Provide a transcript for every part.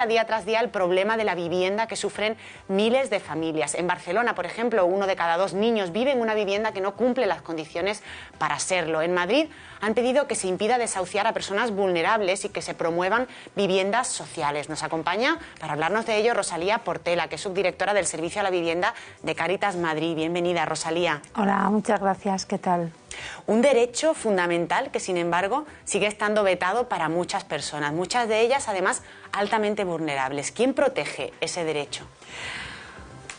día tras día el problema de la vivienda que sufren miles de familias. En Barcelona, por ejemplo, 1 de cada 2 niños vive en una vivienda que no cumple las condiciones para serlo. En Madrid han pedido que se impida desahuciar a personas vulnerables y que se promuevan viviendas sociales. Nos acompaña para hablarnos de ello Rosalía Portela, que es subdirectora del Servicio a la Vivienda de Cáritas Madrid. Bienvenida, Rosalía. Hola, muchas gracias. ¿Qué tal? Un derecho fundamental que, sin embargo, sigue estando vetado para muchas personas, muchas de ellas, además, altamente vulnerables. ¿Quién protege ese derecho?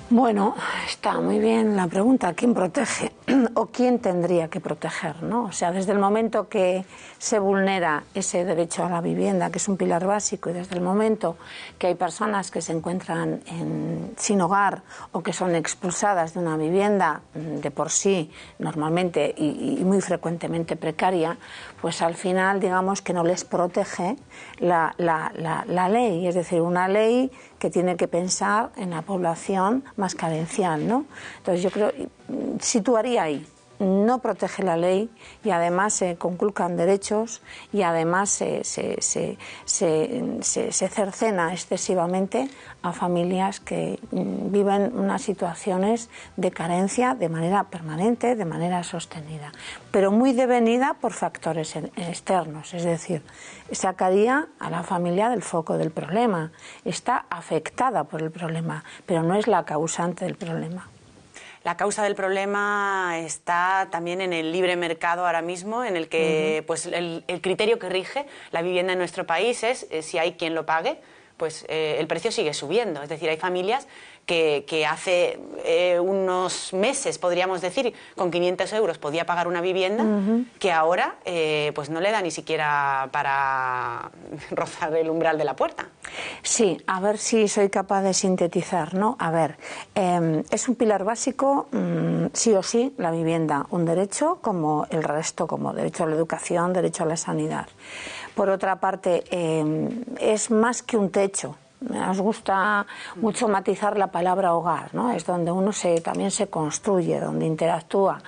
Bueno, está muy bien la pregunta, ¿quién protege o quién tendría que proteger, ¿no? O sea, desde el momento que se vulnera ese derecho a la vivienda, que es un pilar básico, y desde el momento que hay personas que se encuentran sin hogar o que son expulsadas de una vivienda de por sí normalmente y muy frecuentemente precaria, pues al final digamos que no les protege la ley, es decir, una ley que tiene que pensar en la población más carencial, ¿no? Entonces yo creo, situaría ahí, no protege la ley y además se conculcan derechos y además se cercena excesivamente a familias que viven unas situaciones de carencia de manera permanente, de manera sostenida, pero muy devenida por factores externos, es decir, sacaría a la familia del foco del problema, está afectada por el problema, pero no es la causante del problema. La causa del problema está también en el libre mercado ahora mismo, en el que pues el criterio que rige la vivienda en nuestro país es si hay quien lo pague, pues el precio sigue subiendo. Es decir, hay familias que hace unos meses, podríamos decir, con 500 euros podía pagar una vivienda, que ahora pues no le da ni siquiera para rozar el umbral de la puerta. Sí, a ver si soy capaz de sintetizar, ¿no? A ver, es un pilar básico, sí o sí, la vivienda, un derecho como el resto, como derecho a la educación, derecho a la sanidad. Por otra parte, es más que un techo. Nos gusta mucho matizar la palabra hogar, ¿no? Es donde uno también se construye, donde interactúa.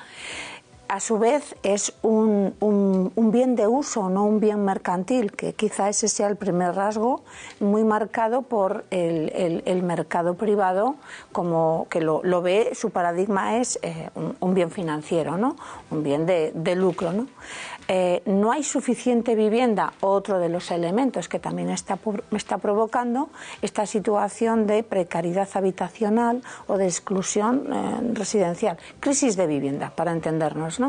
A su vez es un bien de uso, no un bien mercantil, que quizá ese sea el primer rasgo muy marcado por el mercado privado, como que lo ve, su paradigma es un bien financiero, ¿no? Un bien de lucro, ¿no? No hay suficiente vivienda, otro de los elementos que también está provocando esta situación de precariedad habitacional o de exclusión residencial. Crisis de vivienda, para entendernos, ¿no?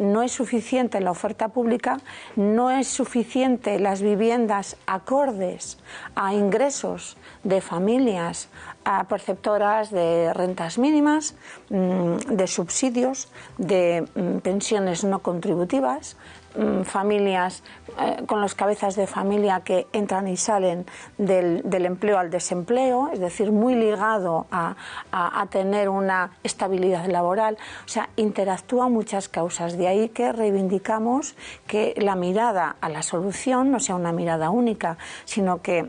No es suficiente la oferta pública, no es suficiente las viviendas acordes a ingresos de familias perceptoras de rentas mínimas, de subsidios, de pensiones no contributivas, familias con los cabezas de familia que entran y salen del empleo al desempleo, es decir, muy ligado a tener una estabilidad laboral. O sea, interactúan muchas causas. De ahí que reivindicamos que la mirada a la solución no sea una mirada única, sino que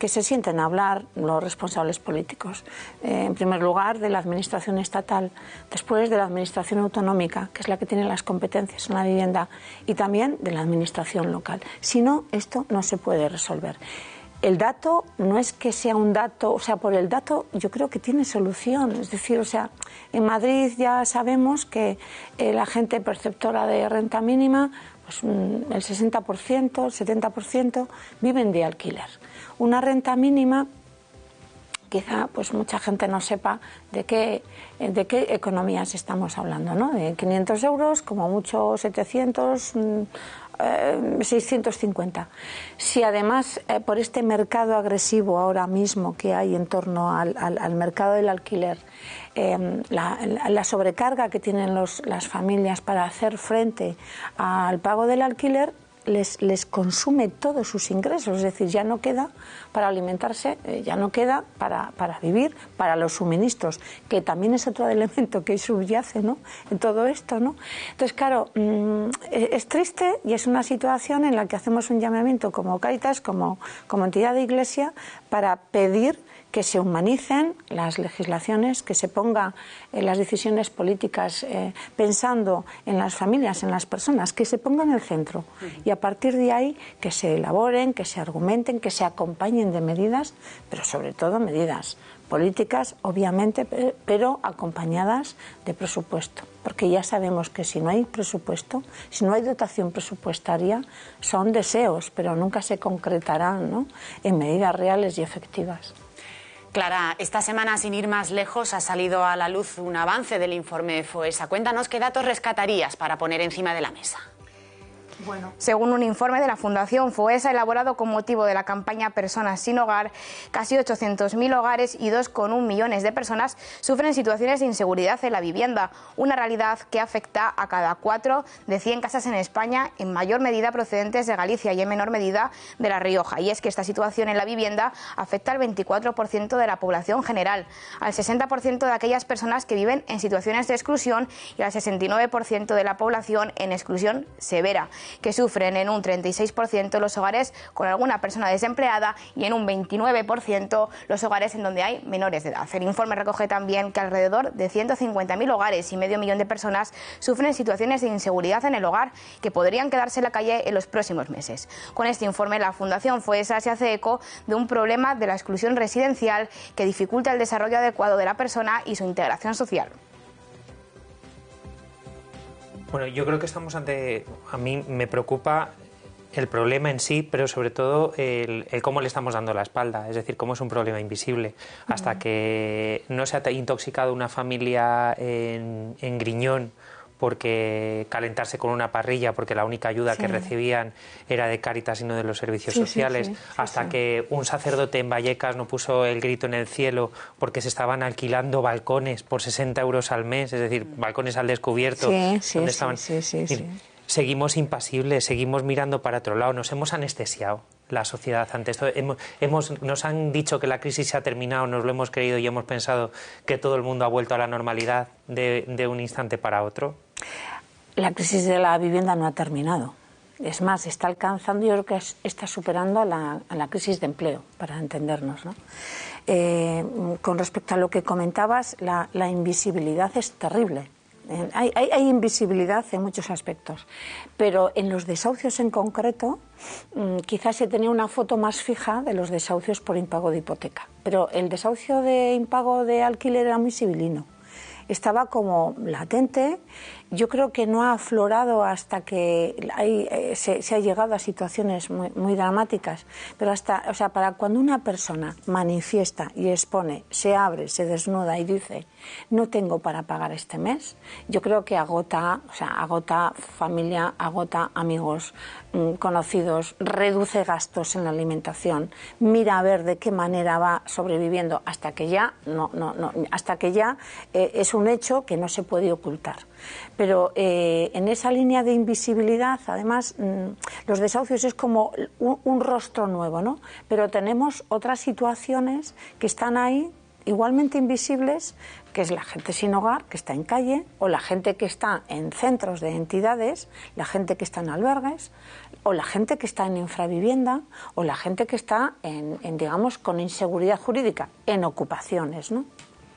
se sienten a hablar los responsables políticos. En primer lugar, de la administración estatal, después de la administración autonómica, que es la que tiene las competencias en la vivienda, y también de la administración local. Si no, esto no se puede resolver. El dato no es que sea un dato, o sea, por el dato yo creo que tiene solución. Es decir, o sea, en Madrid ya sabemos que la gente perceptora de renta mínima, pues el 60%, el 70% viven de alquiler. Una renta mínima, quizá pues mucha gente no sepa de qué economías estamos hablando, ¿no? De 500 euros, como mucho 700, 650. Si además por este mercado agresivo ahora mismo que hay en torno al mercado del alquiler, la sobrecarga que tienen las familias para hacer frente al pago del alquiler, les consume todos sus ingresos, es decir, ya no queda para alimentarse, ya no queda para vivir, para los suministros, que también es otro elemento que subyace, ¿no?, en todo esto, ¿no? Entonces, claro, es triste y es una situación en la que hacemos un llamamiento como Cáritas, como entidad de Iglesia, para pedir que se humanicen las legislaciones, que se ponga las decisiones políticas pensando en las familias, en las personas, que se ponga en el centro y a partir de ahí que se elaboren, que se argumenten, que se acompañen de medidas, pero sobre todo medidas políticas, obviamente, pero acompañadas de presupuesto, porque ya sabemos que si no hay presupuesto, si no hay dotación presupuestaria, son deseos, pero nunca se concretarán, ¿no?, en medidas reales y efectivas. Clara, esta semana, sin ir más lejos, ha salido a la luz un avance del informe de FOESA. Cuéntanos qué datos rescatarías para poner encima de la mesa. Bueno, según un informe de la Fundación FOESA elaborado con motivo de la campaña Personas sin Hogar, casi 800.000 hogares y 2,1 millones de personas sufren situaciones de inseguridad en la vivienda, una realidad que afecta a cada 4 de 100 casas en España, en mayor medida procedentes de Galicia y en menor medida de La Rioja. Y es que esta situación en la vivienda afecta al 24% de la población general, al 60% de aquellas personas que viven en situaciones de exclusión y al 69% de la población en exclusión severa, que sufren en un 36% los hogares con alguna persona desempleada y en un 29% los hogares en donde hay menores de edad. El informe recoge también que alrededor de 150.000 hogares y medio millón de personas sufren situaciones de inseguridad en el hogar que podrían quedarse en la calle en los próximos meses. Con este informe, la Fundación FOESA se hace eco de un problema de la exclusión residencial que dificulta el desarrollo adecuado de la persona y su integración social. Bueno, yo creo que estamos ante... A mí me preocupa el problema en sí, pero sobre todo el cómo le estamos dando la espalda, es decir, cómo es un problema invisible. Hasta que no se ha intoxicado una familia en Griñón porque calentarse con una parrilla, porque la única ayuda que recibían era de Cáritas y no de los servicios sociales, hasta que un sacerdote en Vallecas no puso el grito en el cielo porque se estaban alquilando balcones por 60 euros al mes, es decir, balcones al descubierto. Seguimos impasibles, seguimos mirando para otro lado, nos hemos anestesiado la sociedad ante esto. Nos han dicho que la crisis se ha terminado, nos lo hemos creído y hemos pensado que todo el mundo ha vuelto a la normalidad de un instante para otro. La crisis de la vivienda no ha terminado. Es más, está alcanzando, yo creo que está superando a la crisis de empleo, para entendernos, ¿no? Con respecto a lo que comentabas, la invisibilidad es terrible. Hay invisibilidad en muchos aspectos, pero en los desahucios en concreto quizás se tenía una foto más fija de los desahucios por impago de hipoteca, pero el desahucio de impago de alquiler era muy sibilino. Estaba como latente, yo creo que no ha aflorado hasta que se ha llegado a situaciones muy dramáticas, pero para cuando una persona manifiesta y expone, se abre, se desnuda y dice no tengo para pagar este mes, yo creo que agota familia, agota amigos, conocidos, reduce gastos en la alimentación, mira a ver de qué manera va sobreviviendo hasta que ya es un hecho que no se puede ocultar. Pero en esa línea de invisibilidad, además, los desahucios es como un rostro nuevo, ¿no? Pero tenemos otras situaciones que están ahí igualmente invisibles, que es la gente sin hogar, que está en calle, o la gente que está en centros de entidades, la gente que está en albergues, o la gente que está en infravivienda, o la gente que está digamos, con inseguridad jurídica, en ocupaciones, ¿no?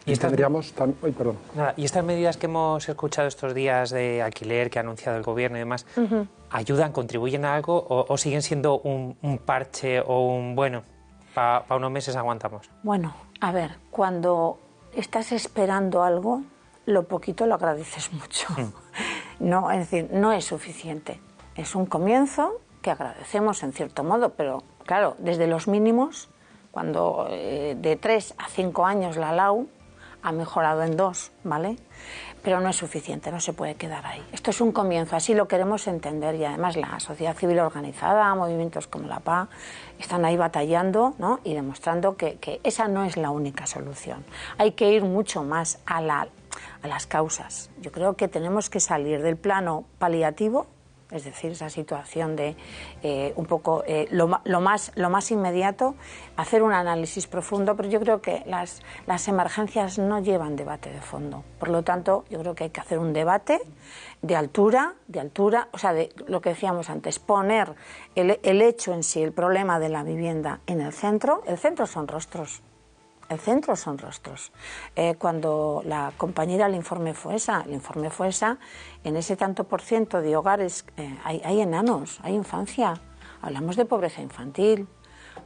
Y estas medidas que hemos escuchado estos días de alquiler que ha anunciado el gobierno y demás, ¿ayudan, contribuyen a algo o siguen siendo un parche o un, bueno, para unos meses aguantamos? Bueno, a ver, cuando estás esperando algo, lo poquito lo agradeces mucho. No, es decir, no es suficiente. Es un comienzo que agradecemos en cierto modo, pero claro, desde los mínimos, cuando de 3 a 5 años la LAU ha mejorado en 2, ¿vale? Pero no es suficiente, no se puede quedar ahí. Esto es un comienzo, así lo queremos entender, y además la sociedad civil organizada, movimientos como la PA, están ahí batallando, ¿no? Y demostrando que esa no es la única solución. Hay que ir mucho más a las causas. Yo creo que tenemos que salir del plano paliativo, es decir, esa situación de un poco lo más inmediato, hacer un análisis profundo, pero yo creo que las emergencias no llevan debate de fondo. Por lo tanto, yo creo que hay que hacer un debate de altura, o sea, de lo que decíamos antes, poner el hecho en sí, el problema de la vivienda en el centro. El centro son rostros. el centro son rostros. Cuando la compañera, el informe FOESA, en ese tanto por ciento de hogares hay enanos, hay infancia. Hablamos de pobreza infantil,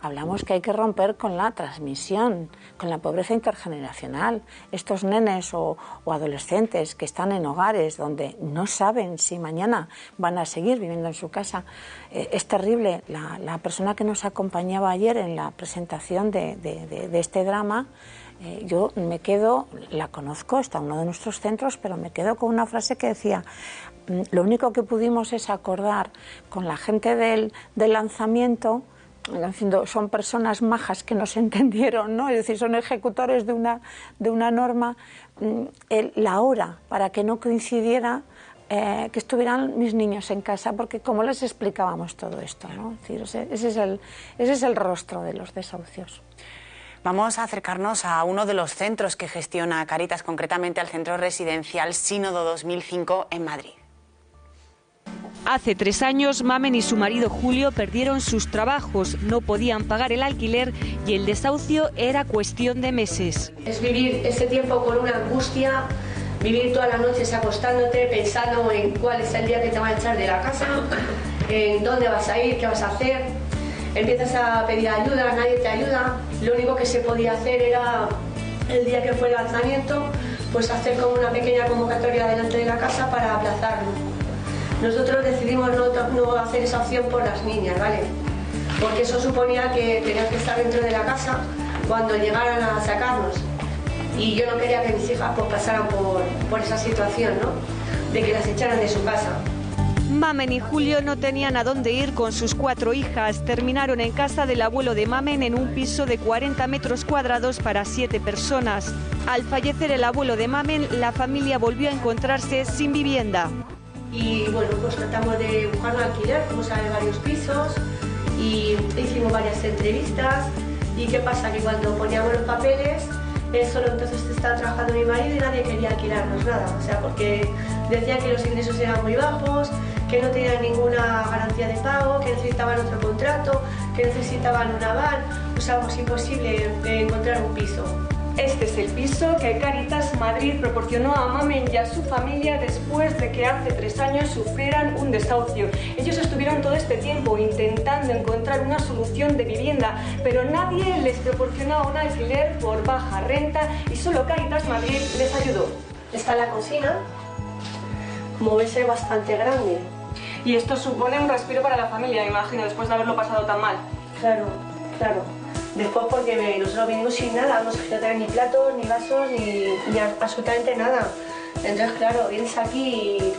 hablamos que hay que romper con la transmisión, con la pobreza intergeneracional. Estos nenes o adolescentes que están en hogares donde no saben si mañana van a seguir viviendo en su casa, es terrible. La persona que nos acompañaba ayer en la presentación de este drama, yo me quedo, la conozco, está en uno de nuestros centros, pero me quedo con una frase que decía: lo único que pudimos es acordar con la gente del lanzamiento. Son personas majas que nos entendieron, ¿no? Es decir, son ejecutores de una norma, la hora para que no coincidiera que estuvieran mis niños en casa, porque cómo les explicábamos todo esto, ¿no? Es decir, ese es el rostro de los desahucios. Vamos a acercarnos a uno de los centros que gestiona Cáritas, concretamente al centro residencial Sínodo 2005 en Madrid. Hace 3 años, Mamen y su marido Julio perdieron sus trabajos, no podían pagar el alquiler y el desahucio era cuestión de meses. Es vivir ese tiempo con una angustia, vivir todas las noches acostándote pensando en cuál es el día que te van a echar de la casa, en dónde vas a ir, qué vas a hacer. Empiezas a pedir ayuda, nadie te ayuda. Lo único que se podía hacer era, el día que fue el lanzamiento, pues hacer como una pequeña convocatoria delante de la casa para aplazarlo. Nosotros decidimos no hacer esa opción por las niñas, ¿vale? Porque eso suponía que tenías que estar dentro de la casa cuando llegaran a sacarnos. Y yo no quería que mis hijas pues, pasaran por esa situación, ¿no? De que las echaran de su casa. Mamen y Julio no tenían a dónde ir con sus 4 hijas. Terminaron en casa del abuelo de Mamen en un piso de 40 metros cuadrados para 7 personas. Al fallecer el abuelo de Mamen, la familia volvió a encontrarse sin vivienda. Y bueno, pues tratamos de buscar un alquiler, fuimos a ver varios pisos y hicimos varias entrevistas. ¿Y qué pasa? Que cuando poníamos los papeles, solo entonces estaba trabajando mi marido y nadie quería alquilarnos nada. O sea, porque decían que los ingresos eran muy bajos, que no tenían ninguna garantía de pago, que necesitaban otro contrato, que necesitaban un aval. O sea, pues imposible encontrar un piso. Este es el piso que Cáritas Madrid proporcionó a Mamen y a su familia después de que hace 3 años sufrieran un desahucio. Ellos estuvieron todo este tiempo intentando encontrar una solución de vivienda, pero nadie les proporcionó un alquiler por baja renta y solo Cáritas Madrid les ayudó. Está la cocina, como ves es bastante grande. Y esto supone un respiro para la familia, me imagino, después de haberlo pasado tan mal. Claro, claro. Después porque nosotros venimos sin nada, no hemos traer ni platos, ni vasos, ni absolutamente nada. Entonces, claro, vienes aquí y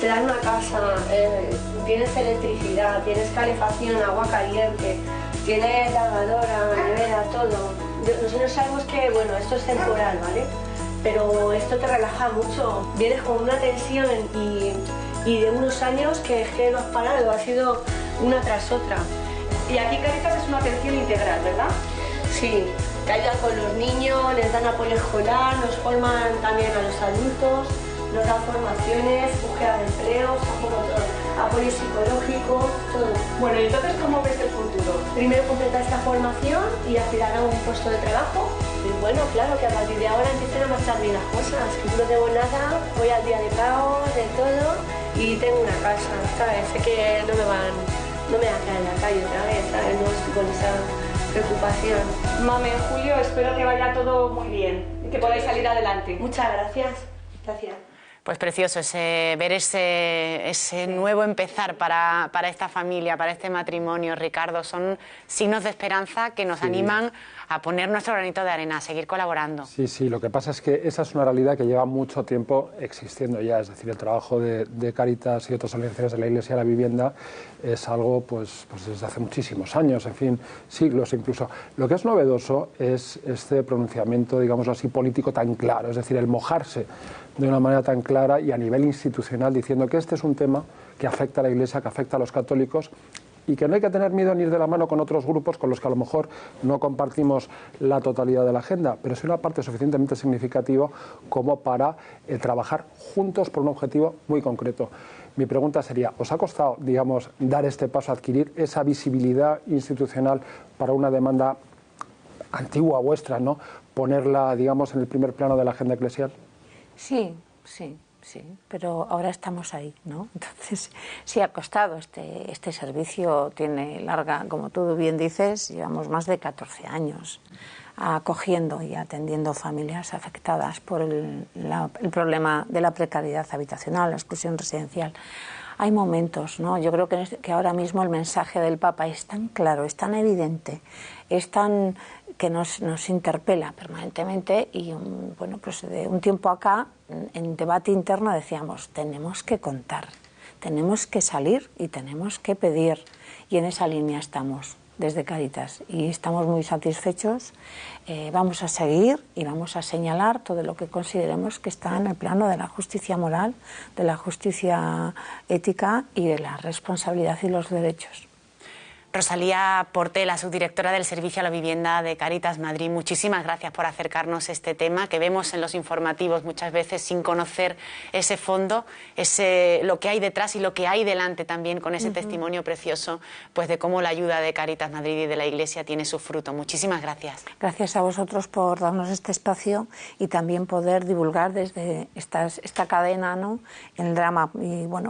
te dan una casa, tienes electricidad, tienes calefacción, agua caliente, tienes lavadora, nevera, todo. Nosotros sabemos que, bueno, esto es temporal, ¿vale? Pero esto te relaja mucho. Vienes con una tensión y de unos años que no has parado, ha sido una tras otra. Y aquí Cáritas es una atención integral, ¿verdad? Sí, te ayudan con los niños, les dan apoyo escolar, nos forman también a los adultos, nos dan formaciones, búsqueda de empleos, apoyo psicológico, todo. Bueno, ¿y entonces cómo ves el futuro? Primero completar esta formación y aspirar a un puesto de trabajo. Y bueno, claro, que a partir de ahora empiecen a marchar bien las cosas, que yo no debo nada, voy al día de pago, de todo, y tengo una casa, ¿sabes? Sé que no me van a quedar en la calle otra vez, ¿sabes? No estoy con esa preocupación. Mamen, Julio, espero que vaya todo muy bien y que podáis salir adelante. Muchas gracias. Gracias. Pues precioso ver ese nuevo empezar para esta familia, para este matrimonio, Ricardo. Son signos de esperanza que nos animan a poner nuestro granito de arena, a seguir colaborando. Sí, sí, lo que pasa es que esa es una realidad que lleva mucho tiempo existiendo ya, es decir, el trabajo de Cáritas y otras organizaciones de la Iglesia de la Vivienda es algo pues desde hace muchísimos años, en fin, siglos incluso. Lo que es novedoso es este pronunciamiento, digamos así, político tan claro, es decir, el mojarse de una manera tan clara y a nivel institucional diciendo que este es un tema que afecta a la Iglesia, que afecta a los católicos y que no hay que tener miedo en ir de la mano con otros grupos con los que a lo mejor no compartimos la totalidad de la agenda, pero es una parte suficientemente significativa como para trabajar juntos por un objetivo muy concreto. Mi pregunta sería, ¿os ha costado, digamos, dar este paso, adquirir esa visibilidad institucional para una demanda antigua vuestra, ¿no? Ponerla, digamos, en el primer plano de la agenda eclesial. Sí, pero ahora estamos ahí, ¿no? Entonces, sí ha costado. Este servicio tiene larga, como tú bien dices, llevamos más de 14 años acogiendo y atendiendo familias afectadas por el problema de la precariedad habitacional, la exclusión residencial. Hay momentos, ¿no? Yo creo que ahora mismo el mensaje del Papa es tan claro, es tan evidente, es tan que nos interpela permanentemente y bueno, pues de un tiempo acá en debate interno decíamos, tenemos que contar, tenemos que salir y tenemos que pedir, y en esa línea estamos desde Cáritas y estamos muy satisfechos. Vamos a seguir y vamos a señalar todo lo que consideremos que está en el plano de la justicia moral, de la justicia ética y de la responsabilidad y los derechos. Rosalía Portela, subdirectora del Servicio a la Vivienda de Cáritas Madrid, muchísimas gracias por acercarnos a este tema que vemos en los informativos muchas veces sin conocer ese fondo, lo que hay detrás y lo que hay delante también con ese testimonio precioso, pues de cómo la ayuda de Cáritas Madrid y de la Iglesia tiene su fruto. Muchísimas gracias. Gracias a vosotros por darnos este espacio y también poder divulgar desde esta cadena, ¿no?, el drama y bueno,